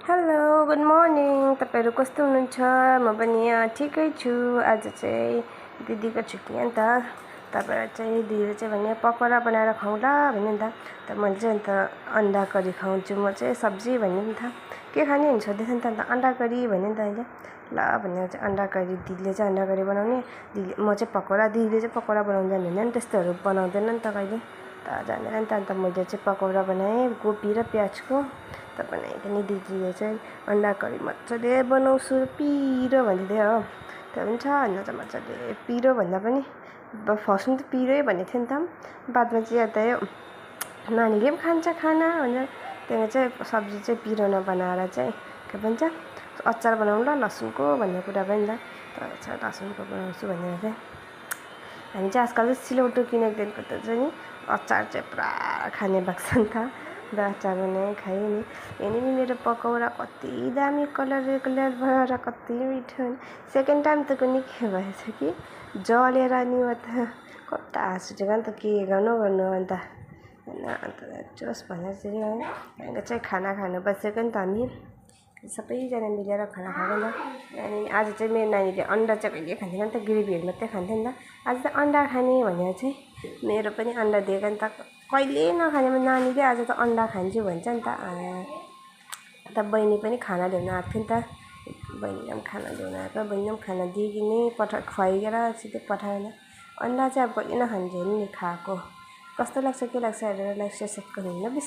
hello good morning तपाईहरु कस्तो हुनुहुन्छ म पनि यहाँ ठिकै छु आज चाहिँ दिदीको छुट्टी हो नि त तपाईहरु चाहिँ दिदीले चाहिँ भने पकोडा बनाएर खाउँला भन्यो नि त मैले चाहिँ अन्त अन्डा करी खाउँछु म चाहिँ सब्जी भन्यो नि त के खाने हुन्छ सोध्दै थियो नि त अन्त अन्डा करी भन्यो नि त अहिले ल भनेर चाहिँ अन्डा करी दिदीले चाहिँ अन्डा करी बनाउने दिदीले म चाहिँ पकोडा दिदीले चाहिँ पकोडा बनाउन जान्दैन नि त्यस्तोहरु बनाउँदैन नि त कहिले त जान्दैन नि त अन्त मैले चाहिँ पकोडा बनाएँ कोपी र प्याजको त बनाइदिने दिदीले चाहिँ अन्डा करी मजाले बनाउँछु पिरो भन्दिदियो हो त हुन्छ भन्दा चाहिँ मजाले पिरो भन्दा पनि फर्स्टमा त पिरै भनेको थियो नि त बादमा चाहिँ याद आयो नानीले पनि खान्छ खाना भनेर त्यहाँ चाहिँ सब्जी चाहिँ पिरो नबनाएर चाहिँ के भन्छ अचार बनाउनु ल लसुनको भन्ने कुरा भयो नि त तर लसुनको बनाउँछु भनेर चाहिँ हामी चाहिँ आजकल चाहिँ सिलौटो किनेको दिनको त चाहिँ नि अचार चाहिँ पुरा खाने भएको छ नि त र अचार बनाएँ खाएँ नि हेर्नु नि मेरो पकौडा कति दामी कलर भएर कति मिठो सेकेन्ड टाइम त कुनै के भएछ कि जलेर नि म त कता हाँस उठेको नि त के गर्नु अन्त जोस् भनेर चाहिँ होइन चाहिँ खाना खानु बसेको नि त हामी सबैजना मिलेर खाना खाएको नि त अनि आज चाहिँ मेरो नानीले अन्डा चाहिँ कहिले खान्थेन नि त ग्रेभीहरू मात्रै खान्थ्यो नि त आज त अन्डा खाने भनेर चाहिँ मेरो पनि अन्डा दिएको नि त कहिले नखाने नानीले आज त अन्डा खान्छु भन्छ नि त बहिनी पनि खाना ल्याउन आएको थियो नि त बहिनीलाई पनि खाना ल्याउन आएको बहिनीलाई पनि खाना दिइकन खुवाइएर सिधै पठाएन अन्डा चाहिँ अब कहिले नखान्छु नि खाएको कस्तो लाग्छ के लाग्छ हेरेर लाइक सब्सक्राइब गर्नु बेसी